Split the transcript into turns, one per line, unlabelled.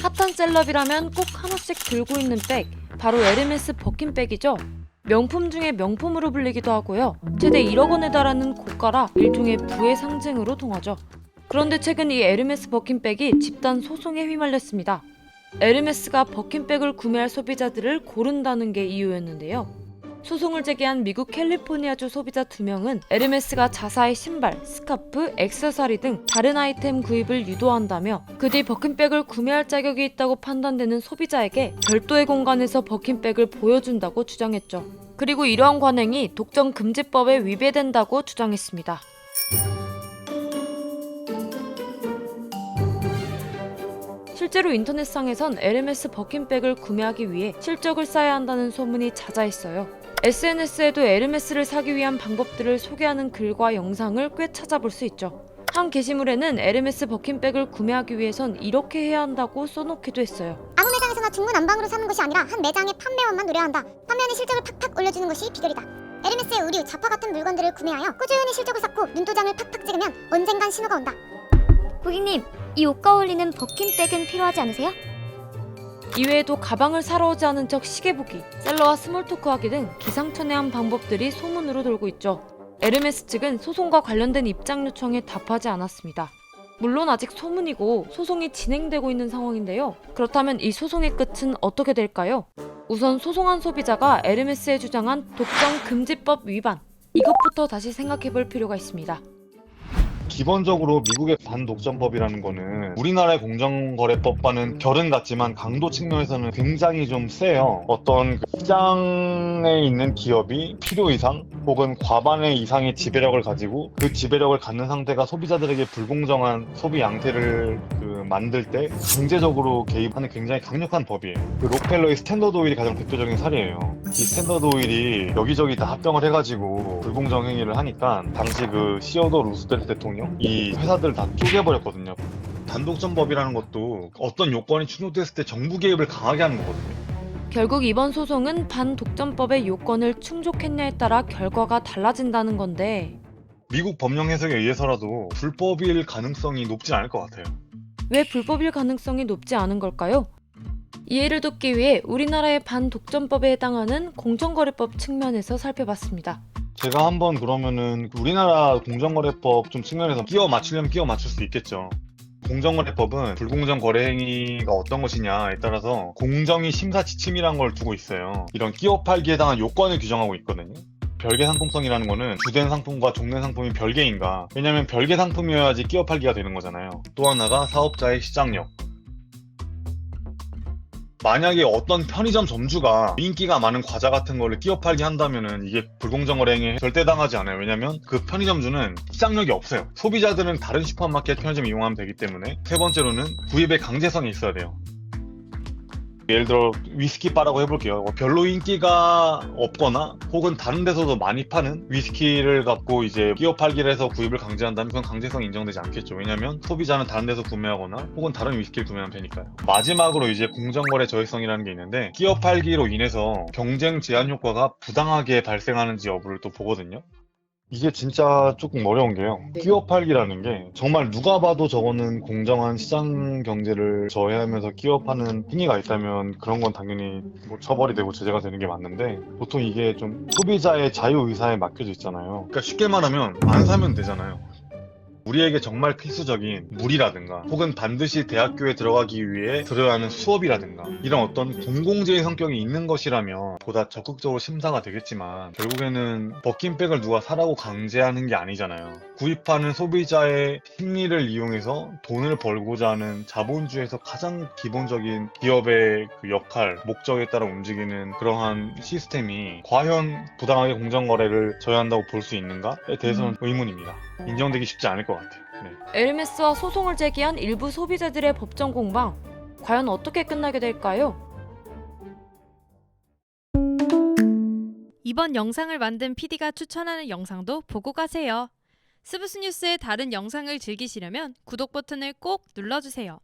핫한 셀럽이라면 꼭 하나씩 들고 있는 백, 바로 에르메스 버킨백이죠. 명품 중에 명품으로 불리기도 하고요. 최대 1억 원에 달하는 고가라 일종의 부의 상징으로 통하죠. 그런데 최근 이 에르메스 버킨백이 집단 소송에 휘말렸습니다. 에르메스가 버킨백을 구매할 소비자들을 고른다는 게 이유였는데요. 소송을 제기한 미국 캘리포니아주 소비자 2명은 에르메스가 자사의 신발, 스카프, 액세서리 등 다른 아이템 구입을 유도한다며 그 뒤 버킨백을 구매할 자격이 있다고 판단되는 소비자에게 별도의 공간에서 버킨백을 보여준다고 주장했죠. 그리고 이러한 관행이 독점금지법에 위배된다고 주장했습니다. 실제로 인터넷상에선 에르메스 버킨백을 구매하기 위해 실적을 쌓아야 한다는 소문이 자자했어요. SNS에도 에르메스를 사기 위한 방법들을 소개하는 글과 영상을 꽤 찾아볼 수 있죠. 한 게시물에는 에르메스 버킨백을 구매하기 위해선 이렇게 해야 한다고 써놓기도 했어요.
아무 매장에서나 중구난방으로 사는 것이 아니라 한 매장의 판매원만 노려야 한다. 판매원의 실적을 팍팍 올려주는 것이 비결이다. 에르메스의 의류, 자파 같은 물건들을 구매하여 꾸준히 실적을 쌓고 눈도장을 팍팍 찍으면 언젠간 신호가 온다.
고객님, 이 옷과 어울리는 버킨백은 필요하지 않으세요?
이외에도 가방을 사러 오지 않은 척 시계 보기, 셀러와 스몰 토크하기 등 기상천외한 방법들이 소문으로 돌고 있죠. 에르메스 측은 소송과 관련된 입장 요청에 답하지 않았습니다. 물론 아직 소문이고 소송이 진행되고 있는 상황인데요. 그렇다면 이 소송의 끝은 어떻게 될까요? 우선 소송한 소비자가 에르메스에 주장한 독점금지법 위반, 이것부터 다시 생각해볼 필요가 있습니다.
기본적으로 미국의 반독점법이라는 거는 우리나라의 공정거래법과는 결은 같지만 강도 측면에서는 굉장히 좀 세요. 어떤 그 시장에 있는 기업이 필요 이상 혹은 과반의 이상의 지배력을 가지고 그 지배력을 갖는 상태가 소비자들에게 불공정한 소비 양태를 만들 때 강제적으로 개입하는 굉장히 강력한 법이에요. 그 록펠러의 스탠더드 오일이 가장 대표적인 사례예요. 이 스탠더드 오일이 여기저기 다 합병을 해가지고 불공정 행위를 하니까 당시 그 시어도 루스벨트 대통령 이 회사들을 다 쪼개버렸거든요. 단독점법이라는 것도 어떤 요건이 충족됐을 때 정부 개입을 강하게 하는 거거든요.
결국 이번 소송은 반독점법의 요건을 충족했냐에 따라 결과가 달라진다는 건데
미국 법령 해석에 의해서라도 불법일 가능성이 높진 않을 것 같아요.
왜 불법일 가능성이 높지 않은 걸까요? 이해를 돕기 위해 우리나라의 반독점법에 해당하는 공정거래법 측면에서 살펴봤습니다.
제가 한번 그러면은 우리나라 공정거래법 좀 측면에서 끼워 맞추려면 끼워 맞출 수 있겠죠. 공정거래법은 불공정 거래 행위가 어떤 것이냐에 따라서 공정위 심사 지침이라는 걸 두고 있어요. 이런 끼워 팔기에 해당한 요건을 규정하고 있거든요. 별개 상품성이라는 거는 주된 상품과 종된 상품이 별개인가, 왜냐면 별개 상품이어야지 끼워 팔기가 되는 거잖아요. 또 하나가 사업자의 시장력. 만약에 어떤 편의점 점주가 인기가 많은 과자 같은 거를 끼워 팔기 한다면은 이게 불공정 거래 행위에 절대 당하지 않아요. 왜냐면 그 편의점주는 시장력이 없어요. 소비자들은 다른 슈퍼마켓 편의점 이용하면 되기 때문에. 세 번째로는 구입의 강제성이 있어야 돼요. 예를 들어 위스키 바라고 해볼게요. 별로 인기가 없거나 혹은 다른 데서도 많이 파는 위스키를 갖고 이제 끼워 팔기를 해서 구입을 강제한다면 그건 강제성이 인정되지 않겠죠. 왜냐면 소비자는 다른 데서 구매하거나 혹은 다른 위스키를 구매하면 되니까요. 마지막으로 이제 공정거래 저해성이라는 게 있는데 끼워 팔기로 인해서 경쟁 제한 효과가 부당하게 발생하는지 여부를 또 보거든요. 이게 진짜 조금 어려운 게요. 끼워 팔기라는 게 정말 누가 봐도 저거는 공정한 시장 경제를 저해하면서 끼워 파는 행위가 있다면 그런 건 당연히 뭐 처벌이 되고 제재가 되는 게 맞는데 보통 이게 좀 소비자의 자유의사에 맡겨져 있잖아요. 그러니까 쉽게 말하면 안 사면 되잖아요. 우리에게 정말 필수적인 물이라든가 혹은 반드시 대학교에 들어가기 위해 들어야 하는 수업이라든가 이런 어떤 공공재의 성격이 있는 것이라면 보다 적극적으로 심사가 되겠지만 결국에는 버킨백을 누가 사라고 강제하는 게 아니잖아요. 구입하는 소비자의 심리를 이용해서 돈을 벌고자 하는 자본주의에서 가장 기본적인 기업의 그 역할, 목적에 따라 움직이는 그러한 시스템이 과연 부당하게 공정거래를 저해한다고 볼 수 있는가에 대해서는 의문입니다. 인정되기 쉽지 않을 것 같아요. 네.
에르메스와 소송을 제기한 일부 소비자들의 법정 공방, 과연 어떻게 끝나게 될까요?
이번 영상을 만든 PD가 추천하는 영상도 보고 가세요. 스브스 뉴스의 다른 영상을 즐기시려면 구독 버튼을 꼭 눌러주세요.